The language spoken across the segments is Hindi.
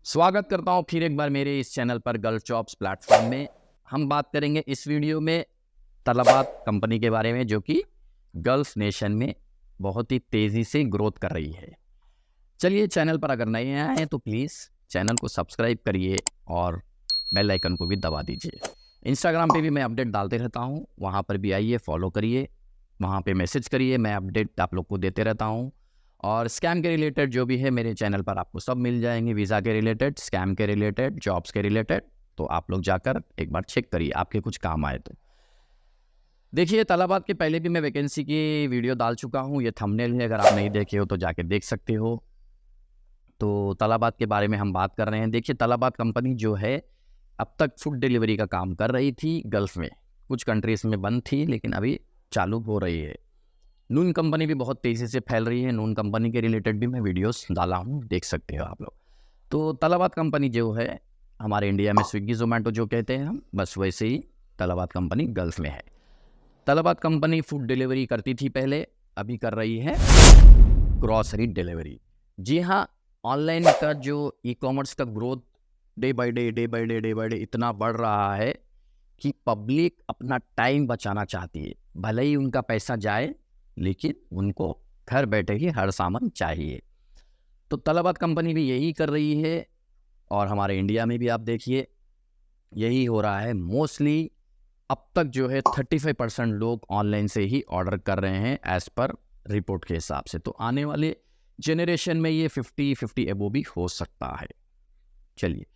स्वागत करता हूँ फिर एक बार मेरे इस चैनल पर गल्फ जॉब्स प्लेटफॉर्म में। हम बात करेंगे इस वीडियो में तलबात कंपनी के बारे में, जो कि गल्फ नेशन में बहुत ही तेज़ी से ग्रोथ कर रही है। चलिए, चैनल पर अगर नए आए हैं तो प्लीज़ चैनल को सब्सक्राइब करिए और बेल आइकन को भी दबा दीजिए। इंस्टाग्राम पे भी मैं अपडेट डालते रहता हूँ, वहाँ पर भी आइए, फॉलो करिए, वहाँ पे मैसेज करिए, मैं अपडेट आप लोग को देते रहता हूँ। और स्कैम के रिलेटेड जो भी है मेरे चैनल पर आपको सब मिल जाएंगे, वीज़ा के रिलेटेड, स्कैम के रिलेटेड, जॉब्स के रिलेटेड। तो आप लोग जाकर एक बार चेक करिए, आपके कुछ काम आए तो। देखिए, तलाबात के पहले भी मैं वैकेंसी की वीडियो डाल चुका हूँ, ये थंबनेल है, अगर आप नहीं देखे हो तो जाके देख सकते हो। तो तलाबात के बारे में हम बात कर रहे हैं। देखिए, तलाबात कंपनी जो है अब तक फूड डिलीवरी का काम कर रही थी गल्फ़ में, कुछ कंट्रीज़ में बंद थी लेकिन अभी चालू हो रही है। नून कंपनी भी बहुत तेज़ी से फैल रही है, नून कंपनी के रिलेटेड भी मैं वीडियोस डाला हूँ, देख सकते हो आप लोग। तो तलाबात कंपनी जो है हमारे इंडिया में स्विगी जोमेटो जो कहते हैं हम, बस वैसे ही तलाबात कंपनी गल्फ़ में है। तलाबात कंपनी फूड डिलीवरी करती थी पहले, अभी कर रही है ग्रॉसरी डिलीवरी। जी हाँ, ऑनलाइन का जो ई-कॉमर्स का ग्रोथ डे बाय डे इतना बढ़ रहा है कि पब्लिक अपना टाइम बचाना चाहती है। भले ही उनका पैसा जाए, लेकिन उनको घर बैठे ही हर सामान चाहिए। तो तलबात कंपनी भी यही कर रही है और हमारे इंडिया में भी आप देखिए यही हो रहा है। मोस्टली अब तक जो है 35% लोग ऑनलाइन से ही ऑर्डर कर रहे हैं एज पर रिपोर्ट के हिसाब से। तो आने वाले जनरेशन में ये 50 एबो भी हो सकता है। चलिए,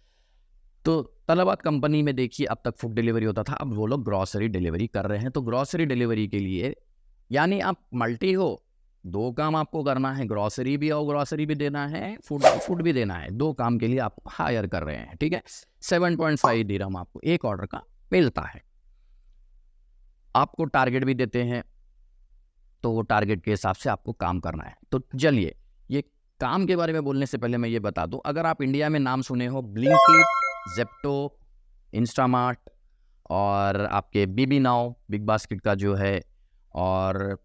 तो तलबात कंपनी में देखिए अब तक फूड डिलीवरी होता था, अब वो लोग ग्रॉसरी डिलीवरी कर रहे हैं। तो ग्रॉसरी डिलीवरी के लिए यानी आप मल्टी हो, दो काम आपको करना है, ग्रॉसरी भी और ग्रॉसरी भी देना है, फूड भी देना है। दो काम के लिए आप हायर कर रहे हैं, ठीक है। 7.5 दिरहम आपको एक ऑर्डर का मिलता है। आपको टारगेट भी देते हैं, तो वो टारगेट के हिसाब से आपको काम करना है। तो चलिए, ये काम के बारे में बोलने से पहले मैं ये बता दूं, अगर आप इंडिया में नाम सुने हो ब्लिंकिट, जेप्टो, इंस्टामार्ट और आपके बीबी नाउ, बिग बास्केट का जो है, और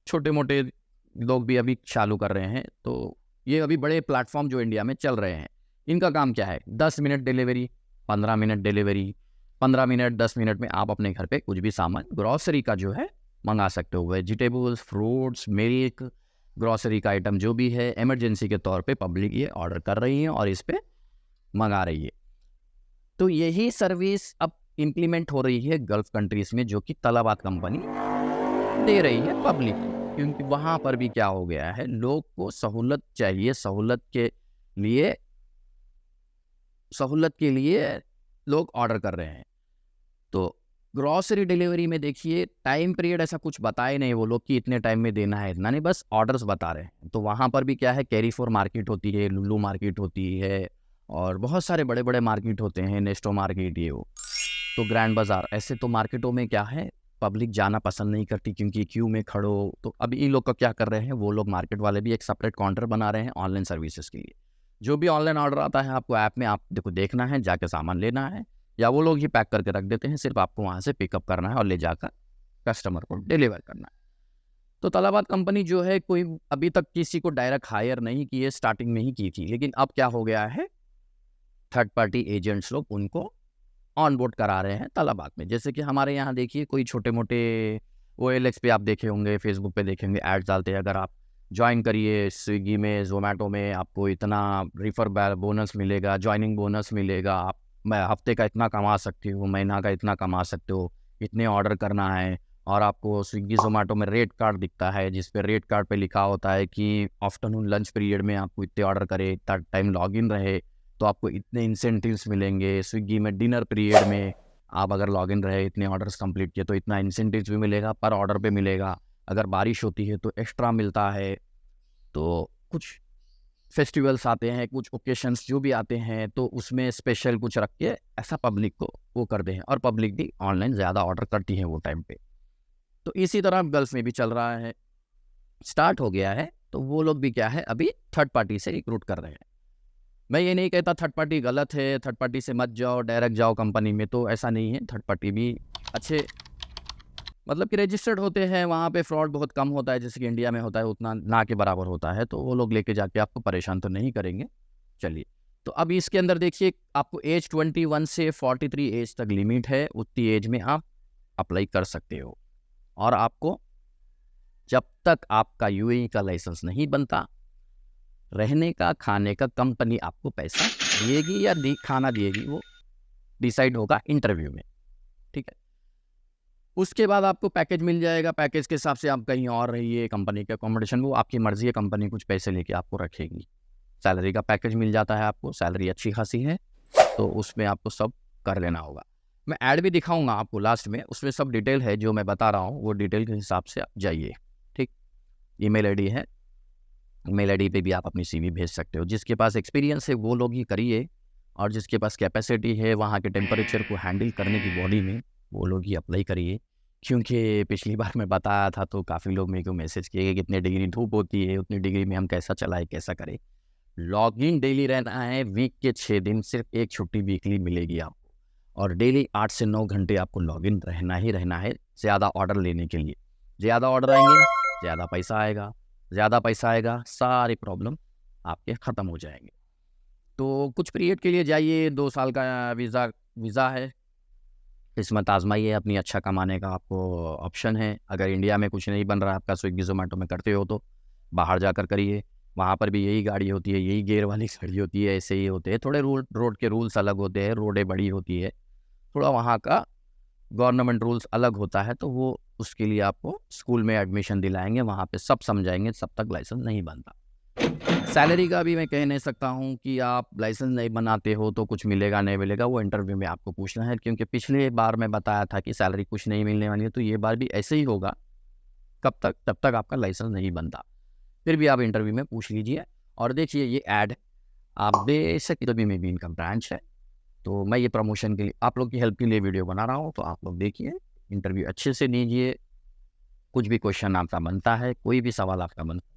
छोटे मोटे लोग भी अभी चालू कर रहे हैं। तो ये अभी बड़े प्लेटफॉर्म जो इंडिया में चल रहे हैं, इनका काम क्या है? 10 minute delivery, 15 minute delivery, 15 minute 10 minute में आप अपने घर पे कुछ भी सामान ग्रॉसरी का जो है मंगा सकते हो। वेजिटेबल्स, फ्रूट्स, मिल्क, ग्रॉसरी का आइटम जो भी है, इमरजेंसी के तौर पे पब्लिक ये ऑर्डर कर रही है और इस पे मंगा रही है। तो यही सर्विस अब इम्प्लीमेंट हो रही है गल्फ कंट्रीज में, जो कि तलाबात कंपनी दे रही है पब्लिक को। क्योंकि वहाँ पर भी क्या हो गया है, लोग को सहूलत चाहिए, सहूलत के लिए लोग ऑर्डर कर रहे हैं। तो ग्रॉसरी डिलीवरी में देखिए टाइम पीरियड ऐसा कुछ बताए नहीं वो लोग कि इतने टाइम में देना है, इतना नहीं, बस ऑर्डर्स बता रहे हैं। तो वहाँ पर भी क्या है, कैरीफोर मार्केट होती है, लुल्लू मार्केट होती है, और बहुत सारे बड़े बड़े मार्केट होते हैं, नेस्टो मार्केट, ये वो। तो ग्रैंड बाजार, ऐसे तो मार्केटों में क्या है, पब्लिक जाना पसंद नहीं करती क्योंकि क्यू में खड़ो। तो अब इन लोग का क्या कर रहे हैं, वो लोग मार्केट वाले भी एक सेपरेट काउंटर बना रहे हैं ऑनलाइन सर्विसेज के लिए। जो भी ऑनलाइन ऑर्डर आता है आपको ऐप में आप देखो देखना है, जाके सामान लेना है, या वो लोग ही पैक करके रख देते हैं, सिर्फ आपको वहाँ से पिकअप करना है और ले जाकर कस्टमर को डिलीवर करना है। तो तलाबात कंपनी जो है कोई अभी तक किसी को डायरेक्ट हायर नहीं की है, स्टार्टिंग में ही की थी, लेकिन अब क्या हो गया है, थर्ड पार्टी एजेंट्स लोग उनको ऑन बोर्ड करा रहे हैं तलाबात में। जैसे कि हमारे यहाँ देखिए कोई छोटे मोटे OLX पे आप देखे होंगे, फेसबुक पे देखेंगे, एड्स डालते हैं, अगर आप ज्वाइन करिए स्विगी में, जोमेटो में, आपको इतना रिफर बोनस मिलेगा, ज्वाइनिंग बोनस मिलेगा, आप मैं हफ्ते का इतना कमा सकती हूँ, महीना का इतना कमा सकते हो, इतने ऑर्डर करना है। और आपको स्विगी जोमेटो में रेट कार्ड दिखता है, जिस पे रेट कार्ड पे लिखा होता है कि आफ्टरनून लंच पीरियड में आपको इतने ऑर्डर करे, इतना टाइम लॉग इन रहे तो आपको इतने इंसेंटिव्स मिलेंगे। स्विगी में डिनर पीरियड में आप अगर लॉगिन रहे, इतने ऑर्डर्स कंप्लीट किए तो इतना इंसेंटिव्स भी मिलेगा, पर ऑर्डर पे मिलेगा। अगर बारिश होती है तो एक्स्ट्रा मिलता है। तो कुछ फेस्टिवल्स आते हैं, कुछ ओकेशंस जो भी आते हैं, तो उसमें स्पेशल कुछ रख के ऐसा पब्लिक को वो करते हैं, और पब्लिक भी ऑनलाइन ज़्यादा ऑर्डर करती है वो टाइम पे। तो इसी तरह गल्फ में भी चल रहा है, स्टार्ट हो गया है। तो वो लोग भी क्या है, अभी थर्ड पार्टी से रिक्रूट कर रहे हैं। मैं ये नहीं कहता थर्ड पार्टी गलत है, थर्ड पार्टी से मत जाओ, डायरेक्ट जाओ कंपनी में, तो ऐसा नहीं है। थर्ड पार्टी भी अच्छे मतलब कि रजिस्टर्ड होते हैं, वहाँ पे फ्रॉड बहुत कम होता है, जैसे कि इंडिया में होता है उतना ना के बराबर होता है। तो वो लोग लेके जाके आपको परेशान तो नहीं करेंगे। चलिए, तो अब इसके अंदर देखिए आपको एज 21 से 43 एज तक लिमिट है, उतनी एज में आप अप्लाई कर सकते हो। और आपको जब तक आपका यूएई का लाइसेंस नहीं बनता, रहने का खाने का कंपनी आपको पैसा देगी या खाना देगी, वो डिसाइड होगा इंटरव्यू में, ठीक है। उसके बाद आपको पैकेज मिल जाएगा, पैकेज के हिसाब से आप कहीं और रहिए, कंपनी के अकोमोडेशन वो आपकी मर्जी है, कंपनी कुछ पैसे लेके आपको रखेगी। सैलरी का पैकेज मिल जाता है आपको, सैलरी अच्छी खासी है, तो उसमें आपको सब कर लेना होगा। मैं ऐड भी दिखाऊंगा आपको लास्ट में, उसमें सब डिटेल है जो मैं बता रहा हूँ, वो डिटेल के हिसाब से आप जाइए, ठीक। ईमेल आईडी है, ईमेल आईडी पे भी आप अपनी सीवी भेज सकते हो। जिसके पास एक्सपीरियंस है वो लोग ही करिए, और जिसके पास कैपेसिटी है वहाँ के टेम्परेचर को हैंडल करने की बॉडी में, वो लोग ही अप्लाई करिए। क्योंकि पिछली बार मैं बताया था तो काफ़ी लोग मेरे को मैसेज किए कि कितने डिग्री धूप होती है, उतनी डिग्री में हम कैसा चलाएं, कैसा करें। लॉगिन डेली रहना है, वीक के 6 दिन, सिर्फ एक छुट्टी वीकली मिलेगी आपको, और डेली 8 से 9 घंटे आपको लॉगिन रहना ही रहना है, ज़्यादा ऑर्डर लेने के लिए। ज़्यादा ऑर्डर आएंगे, ज़्यादा पैसा आएगा, ज़्यादा पैसा आएगा, सारी प्रॉब्लम आपके ख़त्म हो जाएंगे। तो कुछ पीरियड के लिए जाइए, 2 साल का वीज़ा है, किस्मत आजमाइए अपनी, अच्छा कमाने का आपको ऑप्शन है। अगर इंडिया में कुछ नहीं बन रहा आपका, स्विगी जोमेटो में करते हो तो बाहर जाकर करिए, वहाँ पर भी यही गाड़ी होती है, यही गियर वाली गाड़ी होती है, ऐसे ही होते हैं। थोड़े रोड के रूल्स अलग होते हैं, रोडें बड़ी होती है, थोड़ा वहाँ का गवर्नमेंट रूल्स अलग होता है, तो वो उसके लिए आपको स्कूल में एडमिशन दिलाएंगे, वहाँ पे सब समझाएंगे, तब तक लाइसेंस नहीं बनता। सैलरी का भी मैं कह नहीं सकता हूँ कि आप लाइसेंस नहीं बनाते हो तो कुछ मिलेगा नहीं मिलेगा, वो इंटरव्यू में आपको पूछना है। क्योंकि पिछले बार मैं बताया था कि सैलरी कुछ नहीं मिलने वाली है, तो ये बार भी ऐसे ही होगा। कब तक? तब तक आपका लाइसेंस नहीं बनता। फिर भी आप इंटरव्यू में पूछ लीजिए। और देखिए ये ऐड आप बेशक इधर में भी इनका ब्रांच है, तो मैं ये प्रमोशन के लिए आप लोग की हेल्प के लिए वीडियो बना रहा हूँ, तो आप लोग देखिए, इंटरव्यू अच्छे से दीजिए। कुछ भी क्वेश्चन आपका बनता है, कोई भी सवाल आपका बनता है,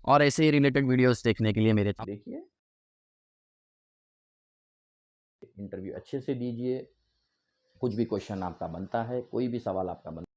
और ऐसे ही रिलेटेड वीडियोस देखने के लिए मेरे देखिए, इंटरव्यू अच्छे से दीजिए। कुछ भी क्वेश्चन आपका बनता है, कोई भी सवाल आपका बनता है।